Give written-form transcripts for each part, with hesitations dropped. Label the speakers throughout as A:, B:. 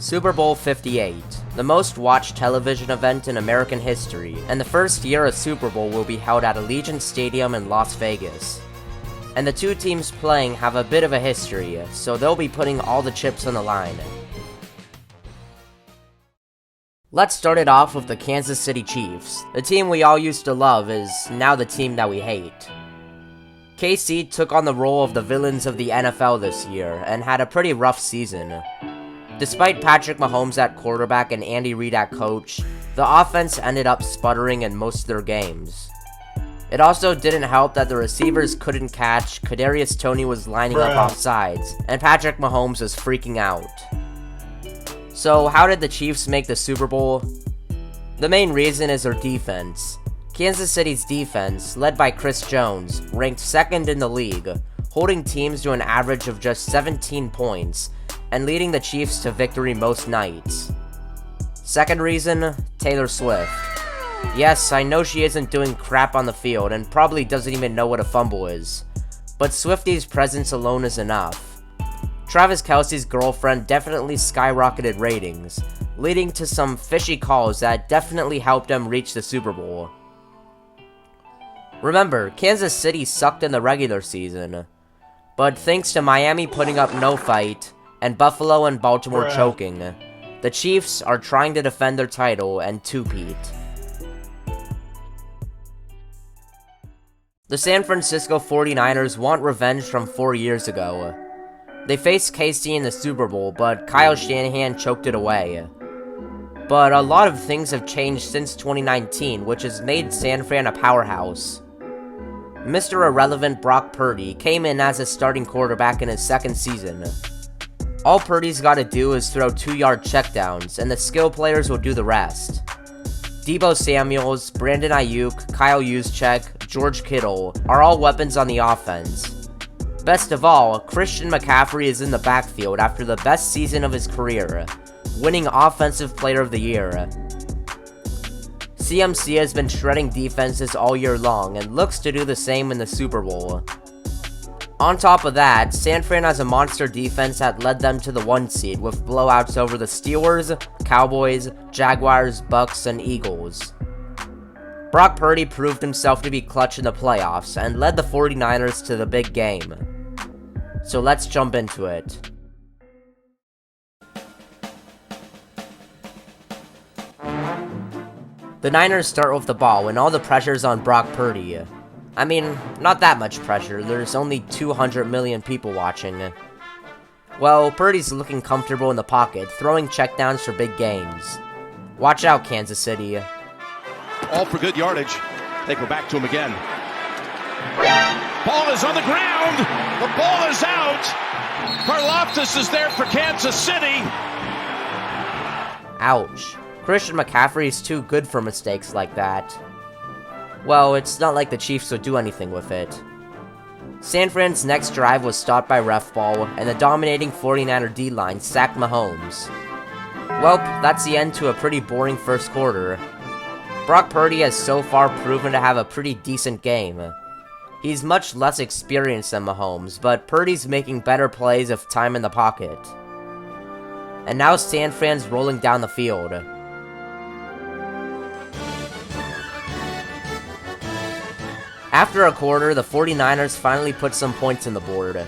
A: Super Bowl 58, the most watched television event in American history, and the first year a Super Bowl will be held at Allegiant Stadium in Las Vegas. And the two teams playing have a bit of a history, so they'll be putting all the chips on the line. Let's start it off with the Kansas City Chiefs. The team we all used to love is now the team that we hate. KC took on the role of the villains of the NFL this year, and had a pretty rough season. Despite Patrick Mahomes at quarterback and Andy Reid at coach, the offense ended up sputtering in most of their games. It also didn't help that the receivers couldn't catch, Kadarius Toney was lining up off sides, and Patrick Mahomes was freaking out. So how did the Chiefs make the Super Bowl? The main reason is their defense. Kansas City's defense, led by Chris Jones, ranked second in the league, holding teams to an average of just 17 points, and leading the Chiefs to victory most nights. Second reason, Taylor Swift. Yes, I know she isn't doing crap on the field and probably doesn't even know what a fumble is, but Swifty's presence alone is enough. Travis Kelce's girlfriend definitely skyrocketed ratings, leading to some fishy calls that definitely helped them reach the Super Bowl. Remember, Kansas City sucked in the regular season, but thanks to Miami putting up no fight, and Buffalo and Baltimore choking, the Chiefs are trying to defend their title and two-peat. The San Francisco 49ers want revenge from 4 years ago. They faced KC in the Super Bowl, but Kyle Shanahan choked it away. But a lot of things have changed since 2019, which has made San Fran a powerhouse. Mr. Irrelevant Brock Purdy came in as a starting quarterback in his second season. All Purdy's gotta do is throw 2-yard checkdowns, and the skill players will do the rest. Deebo Samuels, Brandon Ayuk, Kyle Juszczyk, George Kittle are all weapons on the offense. Best of all, Christian McCaffrey is in the backfield after the best season of his career, winning Offensive Player of the Year. CMC has been shredding defenses all year long and looks to do the same in the Super Bowl. On top of that, San Fran has a monster defense that led them to the 1 seed with blowouts over the Steelers, Cowboys, Jaguars, Bucks, and Eagles. Brock Purdy proved himself to be clutch in the playoffs and led the 49ers to the big game. So let's jump into it. The Niners start with the ball and all the pressure's on Brock Purdy. I mean, not that much pressure, there's only 200 million people watching. Well, Purdy's looking comfortable in the pocket, throwing checkdowns for big gains. Watch out, Kansas City.
B: All for good yardage. They go back to him again. Ball is on the ground. The ball is out. Karlaftis is there for Kansas City.
A: Ouch. Christian McCaffrey is too good for mistakes like that. Well, it's not like the Chiefs would do anything with it. San Fran's next drive was stopped by ref ball, and the dominating 49er D-line sacked Mahomes. Welp, that's the end to a pretty boring first quarter. Brock Purdy has so far proven to have a pretty decent game. He's much less experienced than Mahomes, but Purdy's making better plays with time in the pocket. And now San Fran's rolling down the field. After a quarter, the 49ers finally put some points on the board.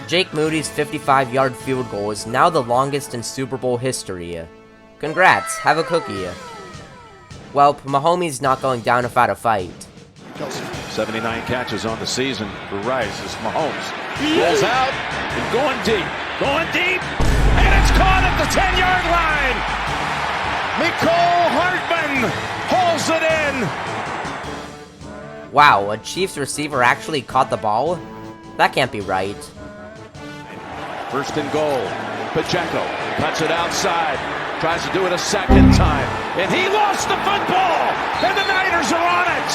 A: Jake Moody's 55-yard field goal is now the longest in Super Bowl history. Congrats, have a cookie. Well, Mahomes not going down without a fight.
B: 79 catches on the season for Rice as Mahomes rolls out and going deep, and it's caught at the 10-yard line. Mecole Hardman hauls it in.
A: Wow, a Chiefs receiver actually caught the ball? That can't be right.
B: First and goal. Pacheco cuts it outside. Tries to do it a second time. And he lost the football! And the Niners are on it!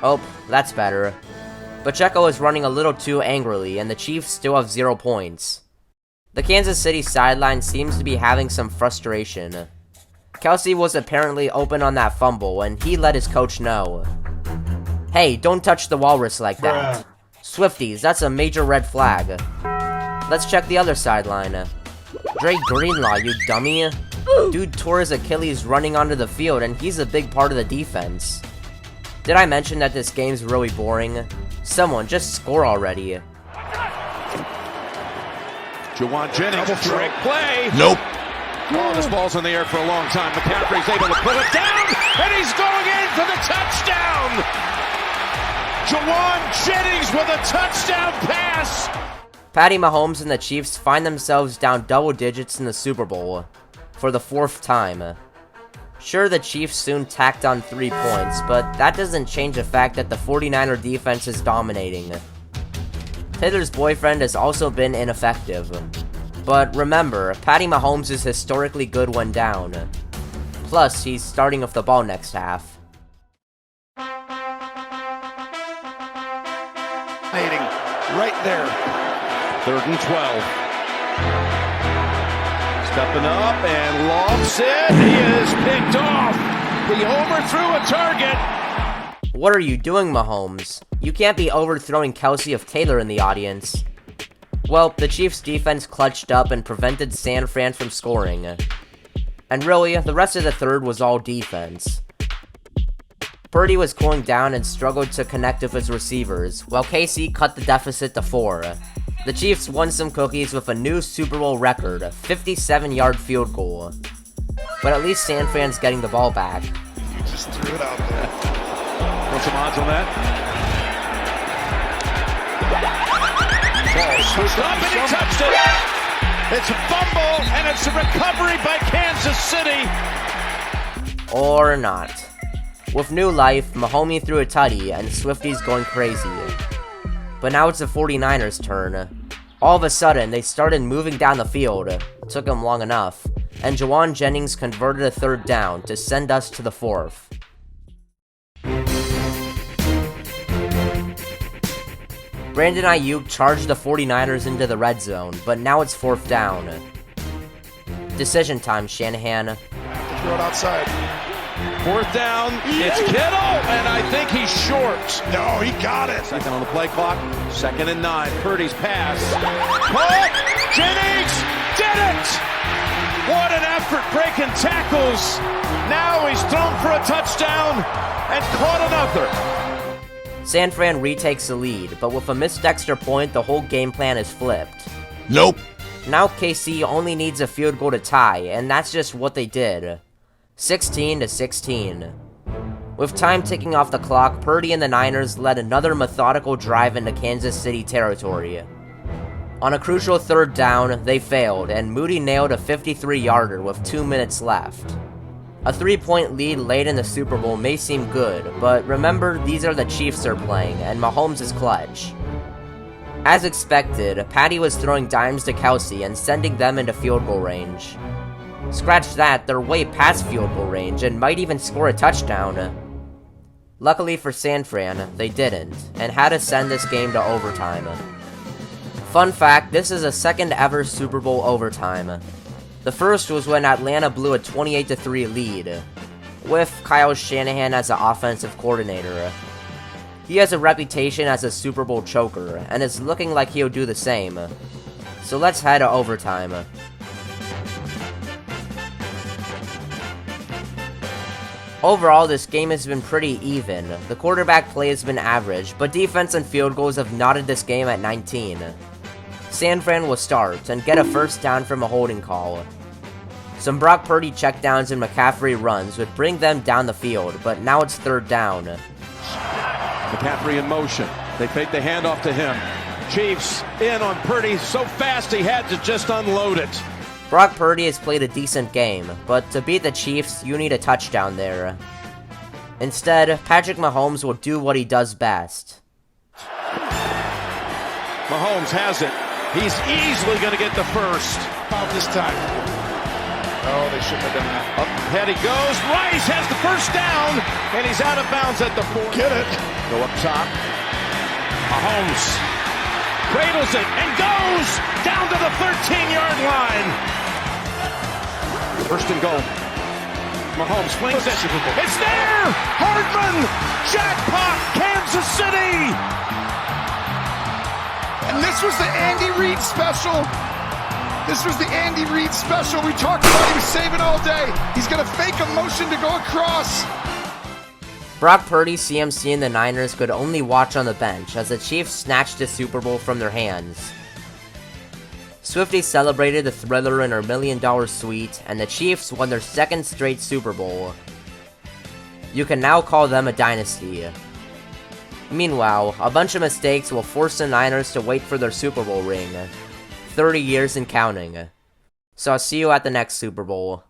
A: Oh, that's better. Pacheco is running a little too angrily, and the Chiefs still have 0 points. The Kansas City sideline seems to be having some frustration. Kelce was apparently open on that fumble, and he let his coach know. Hey, don't touch the walrus like that. Swifties, that's a major red flag. Let's check the other sideline. Dre Greenlaw, you dummy. Dude tore his Achilles running onto the field, and he's a big part of the defense. Did I mention that this game's really boring? Someone, just score already.
B: Juwan Jennings, trick play.
C: Nope.
B: Oh, this ball's in the air for a long time. McCaffrey's able to pull it down, and he's going in for the touchdown. Juwan Jennings with a touchdown pass.
A: Patty Mahomes and the Chiefs find themselves down double digits in the Super Bowl for the 4th time. Sure, the Chiefs soon tacked on 3 points, but that doesn't change the fact that the 49er defense is dominating. Taylor's boyfriend has also been ineffective. But remember, Patty Mahomes is historically good when down. Plus, he's starting with the ball next half.
B: Right there. 3rd and 12. Stepping up and lofts it. He is picked off. He overthrew a target.
A: What are you doing, Mahomes? You can't be overthrowing Kelsey if Taylor in the audience. Well, the Chiefs' defense clutched up and prevented San Fran from scoring. And really, the rest of the third was all defense. Purdy was cooling down and struggled to connect with his receivers, while KC cut the deficit to 4. The Chiefs won some cookies with a new Super Bowl record, a 57-yard field goal. But at least San Fran's getting the ball back.
C: You just threw it out there.
B: Put some odds on that. Ball switched up and he touched it. It's a fumble and it's a recovery by Kansas City.
A: Or not. With new life, Mahomes threw a tutty and Swifties going crazy. But now it's the 49ers' turn. All of a sudden, they started moving down the field. Took them long enough. And Juwan Jennings converted a 3rd down to send us to the 4th. Brandon Ayuk charged the 49ers into the red zone, but now it's 4th down. Decision time, Shanahan.
C: Throw it outside.
B: 4th down, it's Kittle, and I think he's short.
C: No, he got it.
B: Second on the play clock, 2nd and 9. Purdy's pass. Caught! Jennings did it! What an effort breaking tackles. Now he's thrown for a touchdown and caught another.
A: San Fran retakes the lead, but with a missed extra point, the whole game plan is flipped.
C: Nope.
A: Now KC only needs a field goal to tie, and that's just what they did. 16-16. With time ticking off the clock, Purdy and the Niners led another methodical drive into Kansas City territory. On a crucial 3rd down, they failed, and Moody nailed a 53-yarder with 2 minutes left. A 3-point lead late in the Super Bowl may seem good, but remember, these are the Chiefs they're playing, and Mahomes is clutch. As expected, Patty was throwing dimes to Kelsey and sending them into field goal range. Scratch that, they're way past field goal range and might even score a touchdown. Luckily for San Fran, they didn't, and had to send this game to overtime. Fun fact, this is a 2nd ever Super Bowl overtime. The first was when Atlanta blew a 28-3 lead, with Kyle Shanahan as the offensive coordinator. He has a reputation as a Super Bowl choker, and is looking like he'll do the same. So let's head to overtime. Overall, this game has been pretty even. The quarterback play has been average, but defense and field goals have knotted this game at 19. San Fran will start and get a 1st down from a holding call. Some Brock Purdy checkdowns and McCaffrey runs would bring them down the field, but now it's 3rd down.
B: McCaffrey in motion. They fake the handoff to him. Chiefs in on Purdy so fast he had to just unload it.
A: Brock Purdy has played a decent game, but to beat the Chiefs, you need a touchdown there. Instead, Patrick Mahomes will do what he does best.
B: Mahomes has it. He's easily going to get the 1st.
C: About this time. Oh, they shouldn't have done that.
B: Up ahead he goes. Rice has the 1st down, and he's out of bounds at the 4th.
C: Get it.
B: Go up top. Mahomes cradles it and goes down to the 13-yard line. 1st and goal. Mahomes flings it. It's there! Hardman! Jackpot! Kansas City!
C: And this was the Andy Reid special. This was the Andy Reid special. We talked about he was saving all day. He's going to fake a motion to go across.
A: Brock Purdy, CMC, and the Niners could only watch on the bench as the Chiefs snatched the Super Bowl from their hands. Swiftie celebrated the Thriller in her $1 million suite, and the Chiefs won their second straight Super Bowl. You can now call them a dynasty. Meanwhile, a bunch of mistakes will force the Niners to wait for their Super Bowl ring. 30 years and counting. So I'll see you at the next Super Bowl.